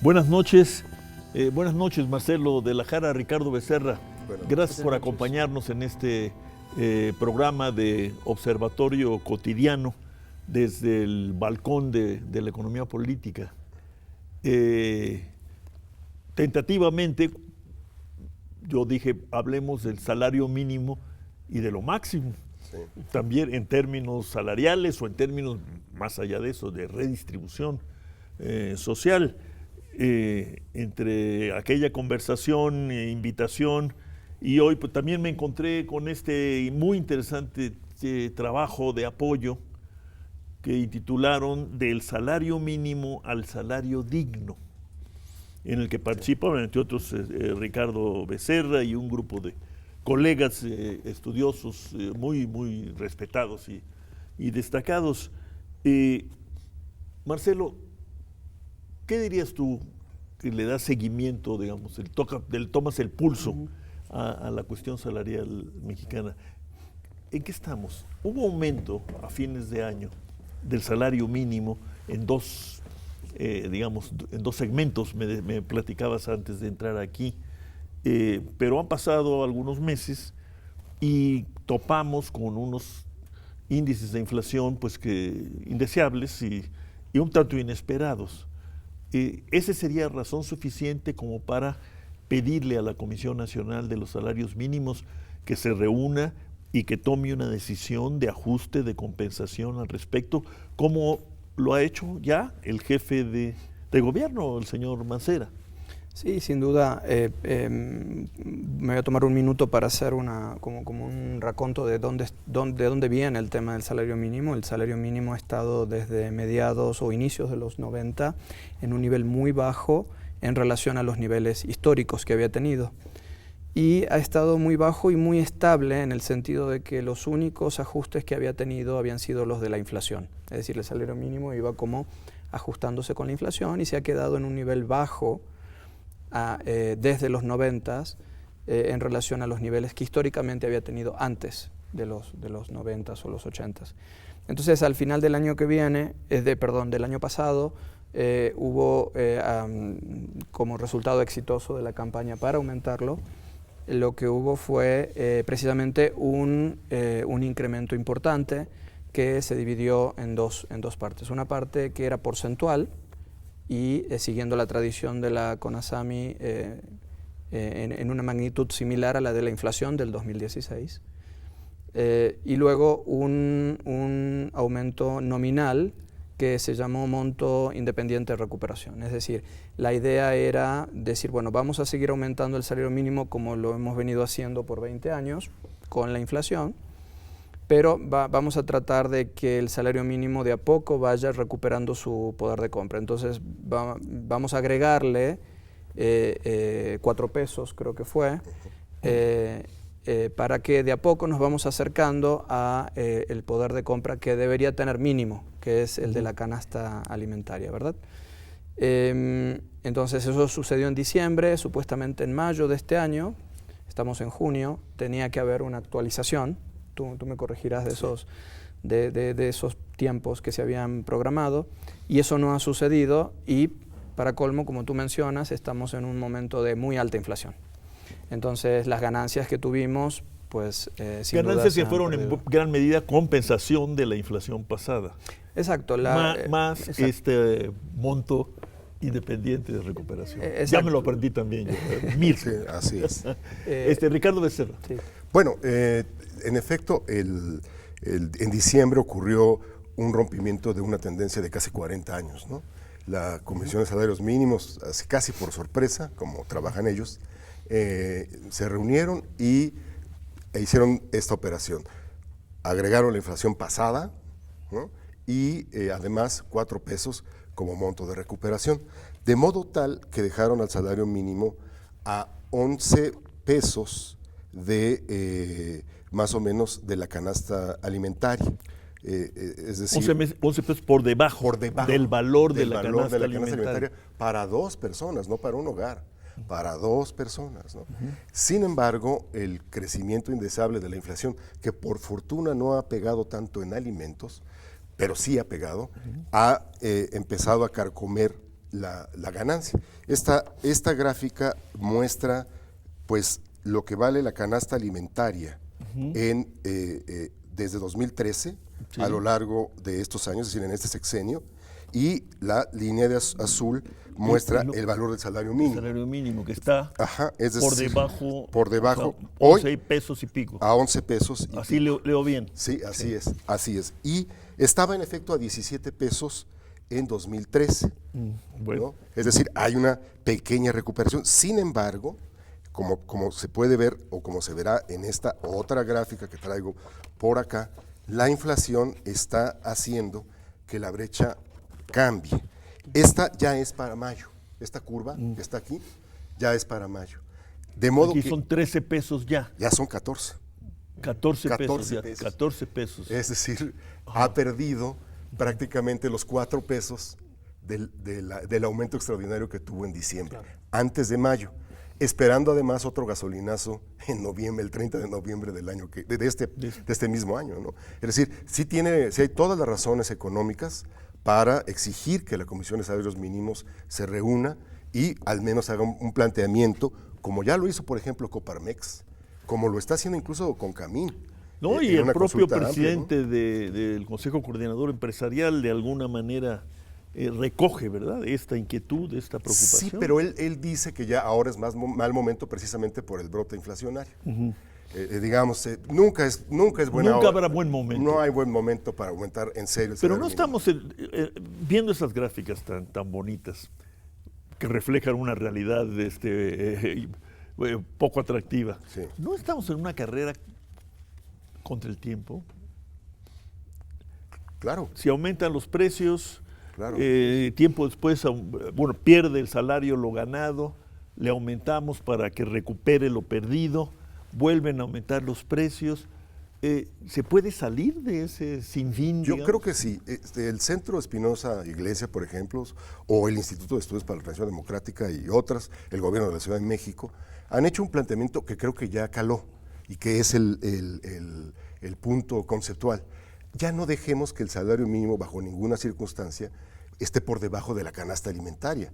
Buenas noches Marcelo de la Jara, Ricardo Becerra. Gracias por acompañarnos en este programa de Observatorio Cotidiano desde el balcón de la economía política. Tentativamente, yo dije, hablemos del salario mínimo y de lo máximo. Sí. También en términos salariales o en términos más allá de eso, de redistribución social. Entre aquella conversación, invitación, y hoy pues, también me encontré con este muy interesante trabajo de apoyo que intitularon Del salario mínimo al salario digno, en el que participan, entre otros, Ricardo Becerra y un grupo de colegas estudiosos muy respetados y destacados. Marcelo, ¿qué dirías tú que le das seguimiento, digamos, tomas el pulso a la cuestión salarial mexicana? ¿En qué estamos? Hubo aumento a fines de año del salario mínimo en dos segmentos, me platicabas antes de entrar aquí, pero han pasado algunos meses y topamos con unos índices de inflación pues que indeseables y un tanto inesperados. ¿Ese sería razón suficiente como para pedirle a la Comisión Nacional de los Salarios Mínimos que se reúna y que tome una decisión de ajuste, de compensación al respecto, como lo ha hecho ya el jefe de gobierno, el señor Mancera? Sí, sin duda. Me voy a tomar un minuto para hacer como un raconto de dónde viene el tema del salario mínimo. El salario mínimo ha estado desde mediados o inicios de los 90 en un nivel muy bajo en relación a los niveles históricos que había tenido. Y ha estado muy bajo y muy estable en el sentido de que los únicos ajustes que había tenido habían sido los de la inflación. Es decir, el salario mínimo iba como ajustándose con la inflación y se ha quedado en un nivel bajo desde los 90 en relación a los niveles que históricamente había tenido antes de los 90 o los 80. Entonces, al final del año que viene, del año pasado, hubo como resultado exitoso de la campaña para aumentarlo, lo que hubo fue precisamente un incremento importante que se dividió en dos partes. Una parte que era porcentual, y siguiendo la tradición de la CONASAMI en una magnitud similar a la de la inflación del 2016. Y luego un aumento nominal que se llamó monto independiente de recuperación. Es decir, la idea era decir, bueno, vamos a seguir aumentando el salario mínimo como lo hemos venido haciendo por 20 años con la inflación, pero vamos a tratar de que el salario mínimo de a poco vaya recuperando su poder de compra. Entonces vamos a agregarle 4 pesos, creo que fue, para que de a poco nos vamos acercando a el poder de compra que debería tener mínimo, que es el de la canasta alimentaria, ¿verdad? Entonces eso sucedió en diciembre, supuestamente en mayo de este año, estamos en junio, tenía que haber una actualización. Tú me corregirás de esos tiempos que se habían programado, y eso no ha sucedido, y para colmo, como tú mencionas, estamos en un momento de muy alta inflación. Entonces las ganancias que tuvimos, pues sin duda ganancias que fueron en gran medida compensación de la inflación pasada. Exacto. Más este monto independiente de recuperación. Ya me lo aprendí también yo. Sí, así es. Ricardo Becerra. Sí. Bueno, en efecto, en diciembre ocurrió un rompimiento de una tendencia de casi 40 años, ¿no? La Comisión de Salarios Mínimos, casi por sorpresa, como trabajan ellos, se reunieron e hicieron esta operación. Agregaron la inflación pasada, ¿no? Y además 4 pesos como monto de recuperación, de modo tal que dejaron al salario mínimo a 11 pesos de más o menos de la canasta alimentaria. Es decir, 11 pesos por debajo del valor de la canasta alimentaria para 2 personas, no para un hogar, para 2 personas, ¿no? Sin embargo, el crecimiento indeseable de la inflación, que por fortuna no ha pegado tanto en alimentos, pero sí ha pegado, ha empezado a carcomer la ganancia. Esta gráfica muestra pues lo que vale la canasta alimentaria desde 2013 Sí. a lo largo de estos años, es decir, en este sexenio, y la línea de azul muestra el valor del salario El mínimo. salario mínimo que está Es por decir, debajo, por debajo, o sea, hoy 11 pesos y pico. a 11 pesos. Y Así leo bien. Sí, así es. Y estaba en efecto a 17 pesos en 2013. Bueno, ¿no? Es decir, hay una pequeña recuperación. Sin embargo, como se puede ver o como se verá en esta otra gráfica que traigo por acá, la inflación está haciendo que la brecha cambie. Esta ya es para mayo. Esta curva que está aquí ya es para mayo. De modo aquí que son 13 pesos ya. ya son 14. 14 pesos 14 ya. pesos. 14 pesos. Es decir, ha perdido prácticamente los 4 pesos del aumento extraordinario que tuvo en diciembre, antes de mayo, esperando además otro gasolinazo en noviembre, el 30 de noviembre del año de este mismo año, ¿no? Es decir, sí hay todas las razones económicas para exigir que la Comisión de Salarios Mínimos se reúna y al menos haga un planteamiento, como ya lo hizo, por ejemplo, Coparmex, como lo está haciendo incluso con Camín. No, y en el una propio consulta amplia, presidente del Consejo Coordinador Empresarial de alguna manera recoge, ¿verdad?, esta inquietud, esta preocupación. Sí, pero él dice que ya ahora es mal momento precisamente por el brote inflacionario. Digamos, nunca es buena Nunca hora. habrá buen momento. No hay buen momento para aumentar en serio el Pero salario no mínimo. estamos viendo esas gráficas tan bonitas que reflejan una realidad poco atractiva. Sí. No estamos en una carrera contra el tiempo. Claro, Si aumentan los precios, claro. tiempo después, pierde el salario lo ganado, le aumentamos para que recupere lo perdido, vuelven a aumentar los precios. ¿Se puede salir de ese sinfín? Yo digamos? creo que sí. El Centro Espinosa Iglesia, por ejemplo, o el Instituto de Estudios para la Transición Democrática y otras, el gobierno de la Ciudad de México, han hecho un planteamiento que creo que ya caló y que es el punto conceptual. Ya no dejemos que el salario mínimo bajo ninguna circunstancia esté por debajo de la canasta alimentaria.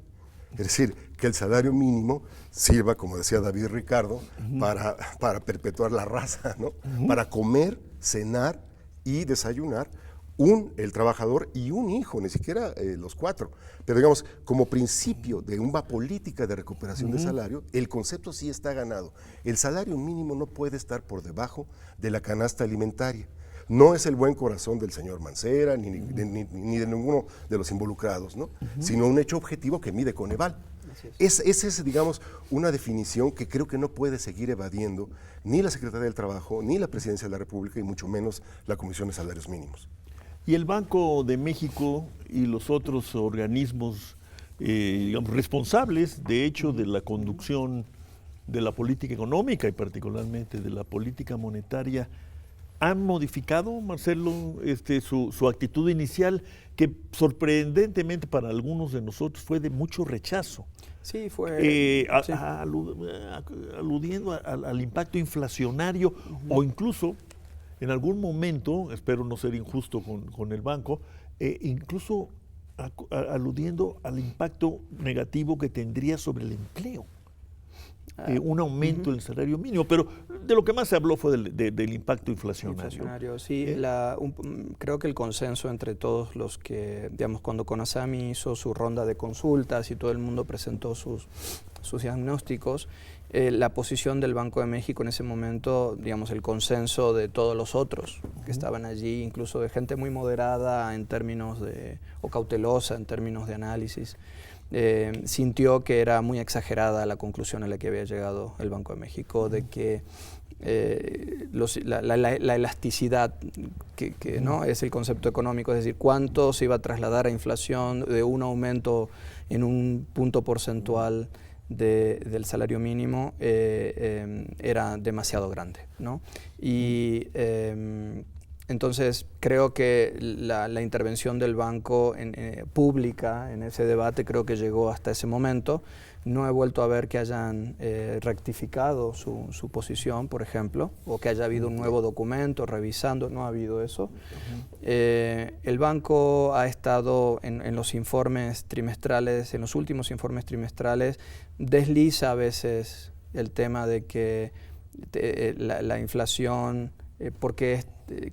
Es decir, que el salario mínimo sirva, como decía David Ricardo, para perpetuar la raza, ¿no? Para comer, cenar y desayunar el trabajador y un hijo, ni siquiera los 4. Pero digamos, como principio de una política de recuperación de salario, el concepto sí está ganado. El salario mínimo no puede estar por debajo de la canasta alimentaria. No es el buen corazón del señor Mancera, ni de ninguno de los involucrados, ¿no? Sino un hecho objetivo que mide Coneval. Esa es, digamos, una definición que creo que no puede seguir evadiendo ni la Secretaría del Trabajo, ni la Presidencia de la República, y mucho menos la Comisión de Salarios Mínimos. Y el Banco de México y los otros organismos digamos, responsables, de hecho, de la conducción de la política económica y particularmente de la política monetaria, ¿han modificado, Marcelo, su actitud inicial, que sorprendentemente para algunos de nosotros fue de mucho rechazo? Sí, fue... sí. Aludiendo al impacto inflacionario o incluso en algún momento, espero no ser injusto con el banco, incluso aludiendo al impacto negativo que tendría sobre el empleo. Un aumento del salario mínimo, pero de lo que más se habló fue del impacto inflacionario. Sí, creo que el consenso entre todos los que, digamos, cuando CONASAMI hizo su ronda de consultas y todo el mundo presentó sus diagnósticos, la posición del Banco de México en ese momento, digamos, el consenso de todos los otros que estaban allí, incluso de gente muy moderada en términos o cautelosa en términos de análisis, sintió que era muy exagerada la conclusión a la que había llegado el Banco de México de que la elasticidad que ¿no? es el concepto económico, es decir, cuánto se iba a trasladar a inflación de un aumento en un punto porcentual del salario mínimo era demasiado grande, ¿no? Y Entonces, creo que la intervención del banco pública en ese debate creo que llegó hasta ese momento. No he vuelto a ver que hayan rectificado su posición, por ejemplo, o que haya habido un nuevo documento revisando, no ha habido eso. El banco ha estado en los informes trimestrales, en los últimos informes trimestrales, desliza a veces el tema de que la inflación, porque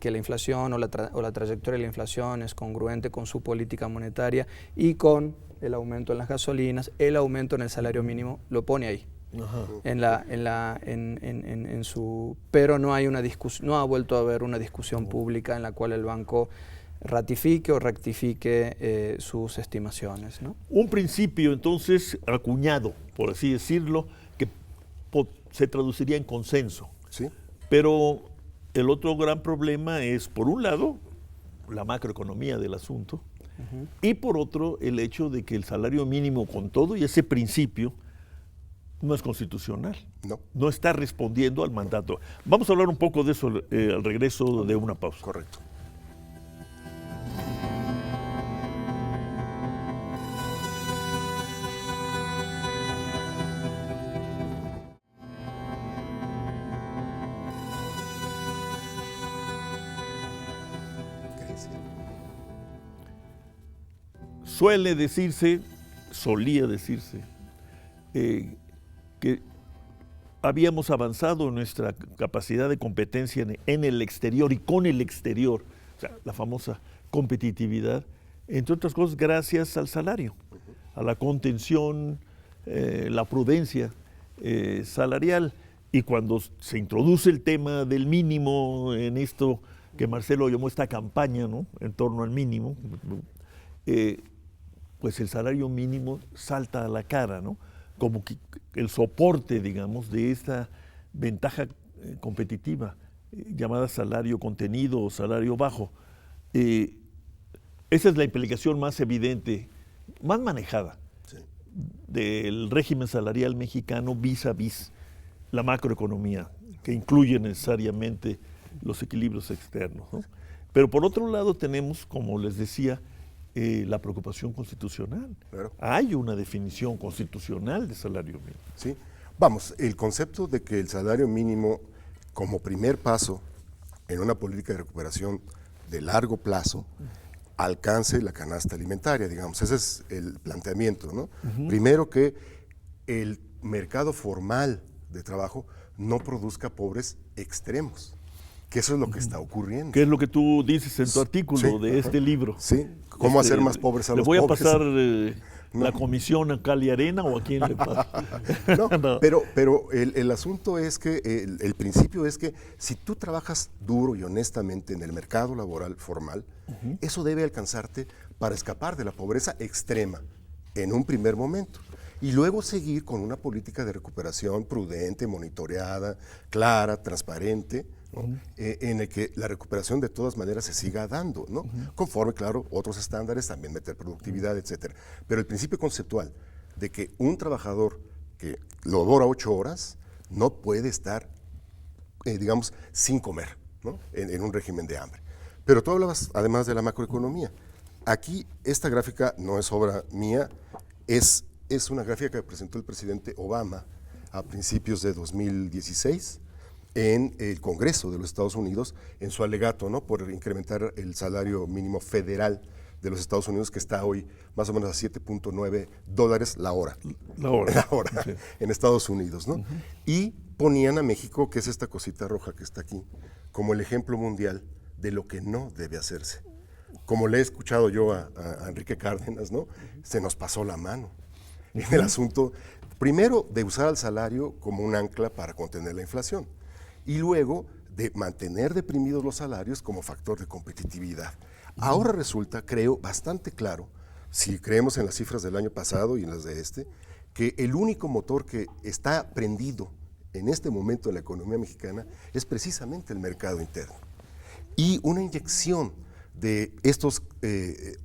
que la inflación o la trayectoria de la inflación es congruente con su política monetaria y con el aumento en las gasolinas, el aumento en el salario mínimo, lo pone ahí. Ajá. Pero no hay una discusión, no ha vuelto a haber una discusión pública en la cual el banco ratifique o rectifique sus estimaciones, ¿no? Un principio entonces acuñado, por así decirlo, que se traduciría en consenso. Sí. Pero el otro gran problema es, por un lado, la macroeconomía del asunto, y por otro, el hecho de que el salario mínimo, con todo y ese principio, no es constitucional. No está respondiendo al mandato. Vamos a hablar un poco de eso al regreso de una pausa. Correcto. Solía decirse, que habíamos avanzado en nuestra capacidad de competencia en el exterior y con el exterior, o sea, la famosa competitividad, entre otras cosas gracias al salario, a la contención, la prudencia salarial. Y cuando se introduce el tema del mínimo en esto que Marcelo llamó esta campaña, ¿no?, en torno al mínimo, pues el salario mínimo salta a la cara, ¿no?, como que el soporte, digamos, de esta ventaja competitiva llamada salario contenido o salario bajo. Esa es la implicación más evidente, más manejada, sí, del régimen salarial mexicano vis a vis la macroeconomía, que incluye necesariamente los equilibrios externos, ¿no? Pero por otro lado tenemos, como les decía, la preocupación constitucional. Claro. Hay una definición constitucional de salario mínimo. Sí, vamos, el concepto de que el salario mínimo como primer paso en una política de recuperación de largo plazo alcance la canasta alimentaria, digamos, ese es el planteamiento, ¿no? Primero, que el mercado formal de trabajo no produzca pobres extremos, que eso es lo que está ocurriendo. ¿Qué es lo que tú dices en tu artículo de este libro? Sí, ¿cómo hacer más pobres a los pobres? ¿Le voy a pasar la comisión a Cali Arena o a quién le pasa? No, pero el asunto es que, el principio es que si tú trabajas duro y honestamente en el mercado laboral formal, eso debe alcanzarte para escapar de la pobreza extrema en un primer momento. Y luego seguir con una política de recuperación prudente, monitoreada, clara, transparente, ¿no? En el que la recuperación de todas maneras se siga dando, ¿no? Conforme, claro, otros estándares, también meter productividad, etcétera. Pero el principio conceptual de que un trabajador que labora 8 horas no puede estar, digamos, sin comer, ¿no?, en un régimen de hambre. Pero tú hablabas además de la macroeconomía. Aquí esta gráfica no es obra mía, es una gráfica que presentó el presidente Obama a principios de 2016 en el Congreso de los Estados Unidos, en su alegato, ¿no?, por incrementar el salario mínimo federal de los Estados Unidos, que está hoy más o menos a $7.9 la hora. La hora, sí, en Estados Unidos, ¿no? Y ponían a México, que es esta cosita roja que está aquí, como el ejemplo mundial de lo que no debe hacerse. Como le he escuchado yo a Enrique Cárdenas, ¿no?, se nos pasó la mano en el asunto, primero, de usar al salario como un ancla para contener la inflación, y luego de mantener deprimidos los salarios como factor de competitividad. Ahora resulta, creo, bastante claro, si creemos en las cifras del año pasado y en las de este, que el único motor que está prendido en este momento en la economía mexicana es precisamente el mercado interno. Y una inyección de estos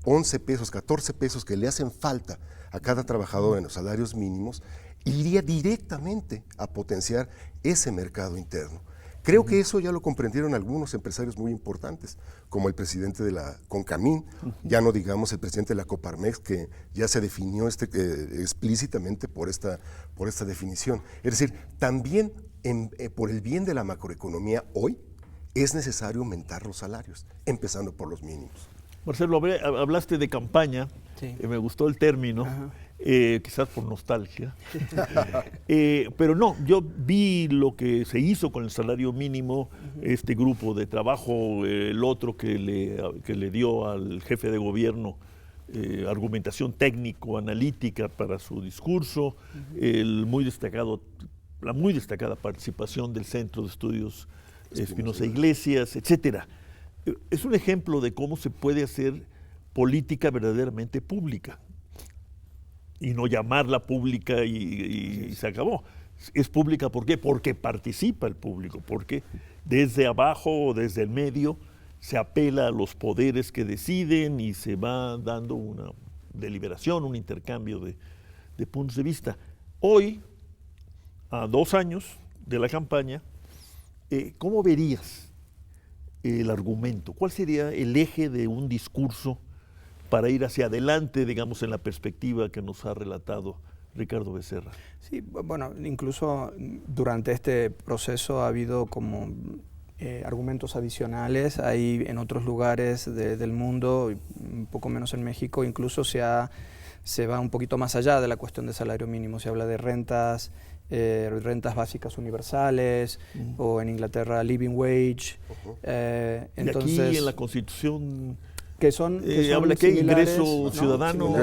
11 pesos, 14 pesos que le hacen falta a cada trabajador en los salarios mínimos, iría directamente a potenciar ese mercado interno, Creo que eso ya lo comprendieron algunos empresarios muy importantes, como el presidente de la CONCAMIN, ya no digamos el presidente de la Coparmex, que ya se definió explícitamente por esta definición. Es decir, también por el bien de la macroeconomía hoy es necesario aumentar los salarios, empezando por los mínimos. Marcelo, hablaste de campaña, Sí. Me gustó el término, quizás por nostalgia, pero no, yo vi lo que se hizo con el salario mínimo, este grupo de trabajo, el otro que le dio al jefe de gobierno argumentación técnico-analítica para su discurso, la muy destacada participación del Centro de Estudios Espinosa Iglesias, etcétera. Es un ejemplo de cómo se puede hacer política verdaderamente pública y no llamarla pública y se acabó. Es pública, ¿por qué? Porque participa el público, porque desde abajo o desde el medio se apela a los poderes que deciden y se va dando una deliberación, un intercambio de puntos de vista. Hoy, a 2 años de la campaña, ¿cómo verías el argumento? ¿Cuál sería el eje de un discurso para ir hacia adelante, digamos, en la perspectiva que nos ha relatado Ricardo Becerra? Sí, bueno, incluso durante este proceso ha habido como argumentos adicionales. Hay en otros lugares del mundo, un poco menos en México, incluso se va un poquito más allá de la cuestión de salario mínimo. Se habla de rentas básicas universales, o en Inglaterra living wage. Entonces, y aquí en la Constitución que son habla que ingreso ciudadano,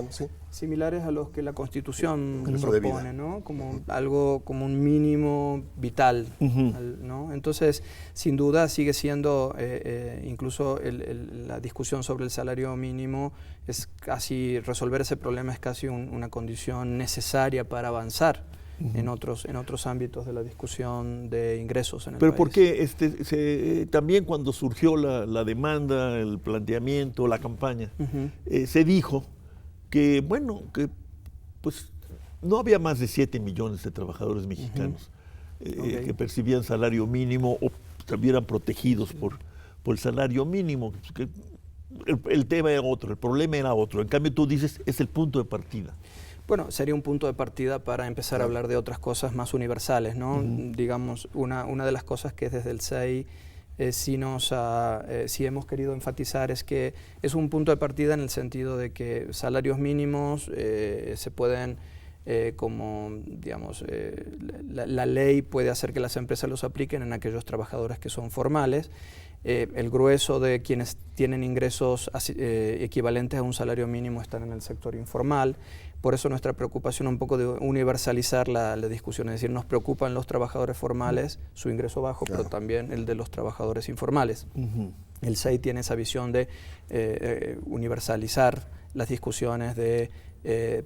sí, similares a los que la Constitución propone, ¿no? Como algo, como un mínimo vital, ¿no? Entonces, sin duda sigue siendo, incluso la discusión sobre el salario mínimo es casi, resolver ese problema es casi una condición necesaria para avanzar en otros ámbitos de la discusión de ingresos en el Pero país. ¿por qué también cuando surgió la demanda, el planteamiento, la campaña, se dijo que, bueno, que pues no había más de 7 millones de trabajadores mexicanos que percibían salario mínimo o estuvieran protegidos por el salario mínimo? Que el tema era otro, el problema era otro. En cambio, tú dices, es el punto de partida. Bueno, sería un punto de partida para empezar a hablar de otras cosas más universales, ¿no? Digamos, una de las cosas que desde el SEI sí hemos querido enfatizar es que es un punto de partida en el sentido de que salarios mínimos se pueden, como digamos, la ley puede hacer que las empresas los apliquen en aquellos trabajadores que son formales. El grueso de quienes tienen ingresos equivalentes a un salario mínimo están en el sector informal. Por eso nuestra preocupación un poco de universalizar la discusión, es decir, nos preocupan los trabajadores formales, su ingreso bajo, pero también el de los trabajadores informales. El SEI tiene esa visión de universalizar las discusiones de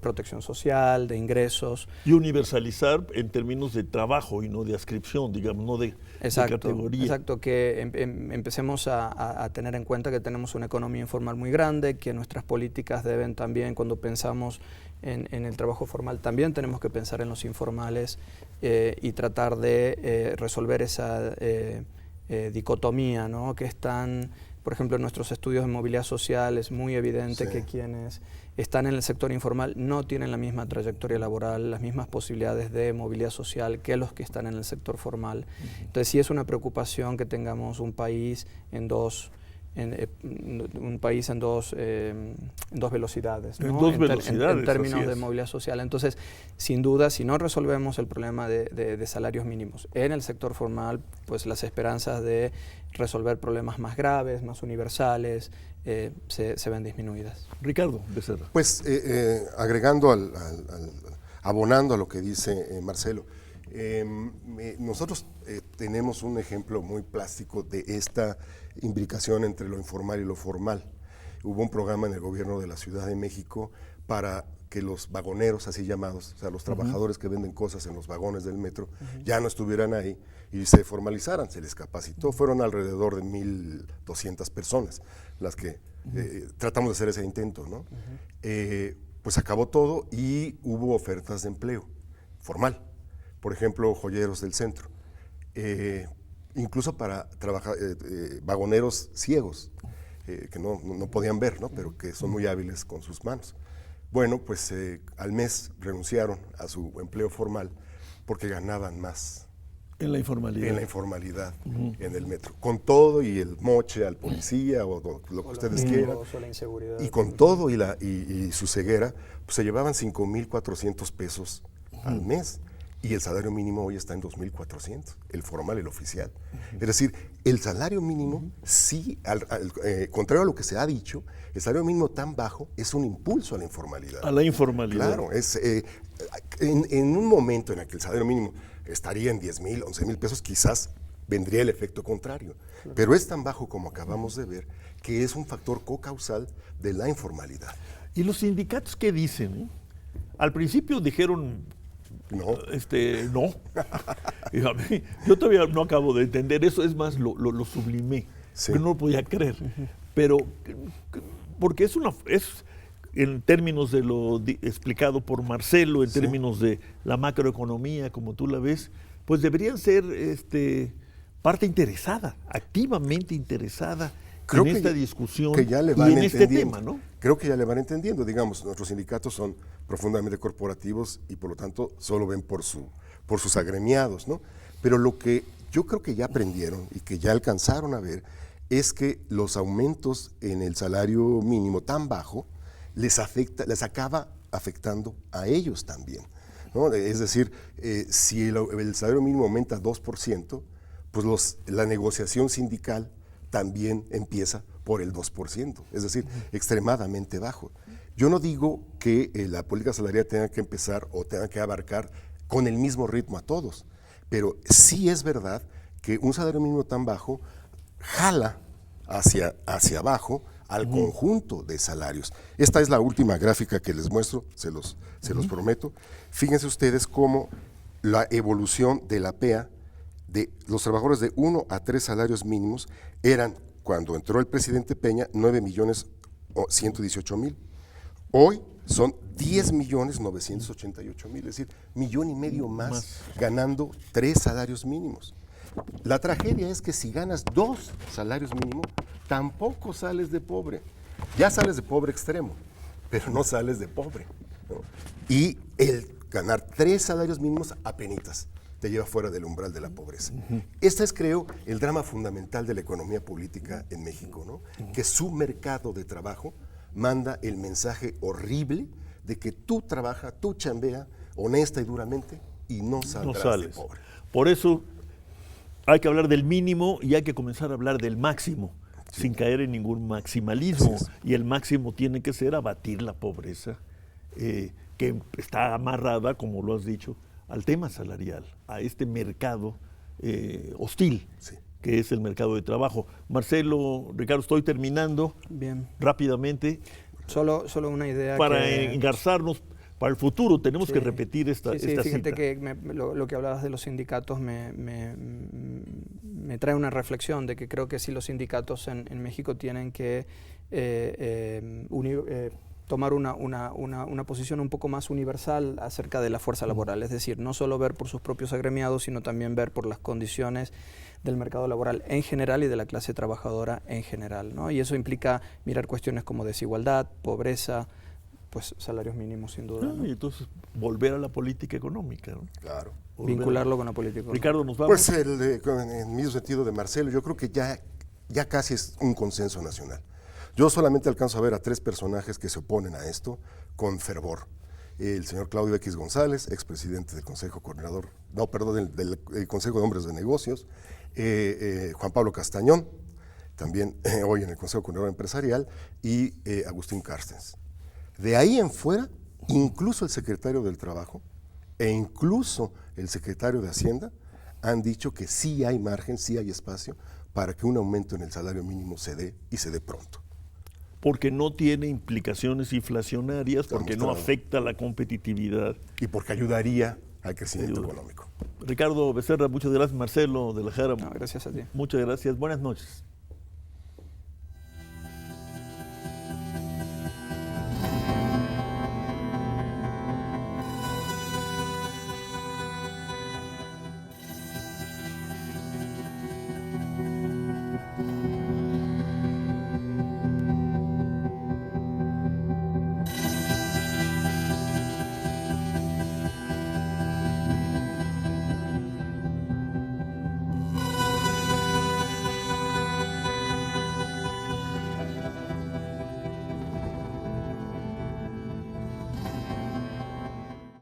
protección social, de ingresos. Y universalizar en términos de trabajo y no de adscripción, digamos, no de categoría. Exacto, que empecemos a tener en cuenta que tenemos una economía informal muy grande, que nuestras políticas deben también, cuando pensamos en el trabajo formal, también tenemos que pensar en los informales y tratar de resolver esa dicotomía, ¿no? Que están, por ejemplo, en nuestros estudios de movilidad social es muy evidente que quienes están en el sector informal no tienen la misma trayectoria laboral, las mismas posibilidades de movilidad social que los que están en el sector formal. Entonces sí es una preocupación que tengamos un país en dos velocidades, ¿no? En dos velocidades, en términos de movilidad social. Entonces, sin duda, si no resolvemos el problema de salarios mínimos en el sector formal, pues las esperanzas de resolver problemas más graves, más universales, se ven disminuidas. Ricardo Becerra. Pues agregando abonando a lo que dice Marcelo, nosotros tenemos un ejemplo muy plástico de esta imbricación entre lo informal y lo formal. Hubo un programa en el gobierno de la Ciudad de México para que los vagoneros, así llamados, o sea, los trabajadores que venden cosas en los vagones del metro, ya no estuvieran ahí y se formalizaran, se les capacitó. Fueron alrededor de 1,200 personas las que tratamos de hacer ese intento, ¿no? Pues acabó todo y hubo ofertas de empleo formal. Por ejemplo, joyeros del centro. incluso para trabajar, vagoneros ciegos, que no podían ver, ¿no? Pero que son muy hábiles con sus manos. Bueno, pues al mes renunciaron a su empleo formal porque ganaban más. En la informalidad. En la informalidad, en el metro. Con todo y el moche al policía o lo que ustedes quieran. La inseguridad. Y con todo y su ceguera, pues se llevaban 5,400 pesos al mes. Y el salario mínimo hoy está en 2,400, el formal, el oficial. Es decir, el salario mínimo, sí, contrario a lo que se ha dicho, el salario mínimo tan bajo es un impulso a la informalidad. A la informalidad. Claro, es, en un momento en el que el salario mínimo estaría en 10,000, 11,000 pesos, quizás vendría el efecto contrario. Claro. Pero es tan bajo como acabamos de ver que es un factor cocausal de la informalidad. ¿Y los sindicatos qué dicen? Al principio dijeron... No. No. Yo todavía no acabo de entender eso, es más, lo sublimé. Sí. Yo no lo podía creer. Pero, porque es en términos de lo explicado por Marcelo, en términos de la macroeconomía, como tú la ves, pues deberían ser parte interesada, activamente interesada en esta discusión que ya le van y en este tema, ¿no? Creo que ya le van entendiendo. Digamos, nuestros sindicatos son profundamente corporativos y por lo tanto solo ven por sus agremiados, ¿no? Pero lo que yo creo que ya aprendieron y que ya alcanzaron a ver es que los aumentos en el salario mínimo tan bajo les acaba afectando a ellos también, ¿no? Es decir, si el salario mínimo aumenta 2%, pues la negociación sindical también empieza por el 2%, es decir, extremadamente bajo. Yo no digo que la política salarial tenga que empezar o tenga que abarcar con el mismo ritmo a todos, pero sí es verdad que un salario mínimo tan bajo jala hacia abajo al conjunto de salarios. Esta es la última gráfica que les muestro, se los prometo. Fíjense ustedes cómo la evolución de la PEA de los trabajadores de 1 a 3 salarios mínimos eran, cuando entró el presidente Peña, 9,118,000. Hoy son 10,988,000, es decir, 1,5 millones más ganando 3 salarios mínimos. La tragedia es que si ganas 2 salarios mínimos, tampoco sales de pobre. Ya sales de pobre extremo, pero no sales de pobre, ¿no? Y el ganar 3 salarios mínimos apenitas te lleva fuera del umbral de la pobreza. Este es, creo, el drama fundamental de la economía política en México, ¿no? Que su mercado de trabajo manda el mensaje horrible de que tú trabajas, tú chambea honesta y duramente y no saldrás de pobre. Por eso hay que hablar del mínimo y hay que comenzar a hablar del máximo, sin caer en ningún maximalismo. Y el máximo tiene que ser abatir la pobreza, que está amarrada, como lo has dicho, al tema salarial, a este mercado hostil, que es el mercado de trabajo. Marcelo, Ricardo, estoy terminando. Bien. Rápidamente. Solo una idea. Para engarzarnos para el futuro, tenemos que repetir esta fíjate cita. que lo que hablabas de los sindicatos me trae una reflexión de que creo que si los sindicatos en México tienen que tomar una posición un poco más universal acerca de la fuerza laboral, es decir, no solo ver por sus propios agremiados, sino también ver por las condiciones del mercado laboral en general y de la clase trabajadora en general, ¿no? Y eso implica mirar cuestiones como desigualdad, pobreza, pues salarios mínimos sin duda, ¿no? Y entonces volver a la política económica, ¿no? Claro. Vincularlo con la política económica. Ricardo, ¿nos vamos? Pues en el mismo sentido de Marcelo, yo creo que ya casi es un consenso nacional. Yo solamente alcanzo a ver a 3 personajes que se oponen a esto con fervor. El señor Claudio X González, expresidente del Consejo Coordinador, del Consejo de Hombres de Negocios, Juan Pablo Castañón, también hoy en el Consejo Coordinador Empresarial, y Agustín Carstens. De ahí en fuera, incluso el secretario del Trabajo e incluso el secretario de Hacienda han dicho que sí hay margen, sí hay espacio para que un aumento en el salario mínimo se dé y se dé pronto. Porque no tiene implicaciones inflacionarias, porque no afecta la competitividad. Y porque ayudaría al crecimiento económico. Ricardo Becerra, muchas gracias. Marcelo de la Jara. No, gracias a ti. Muchas gracias. Buenas noches.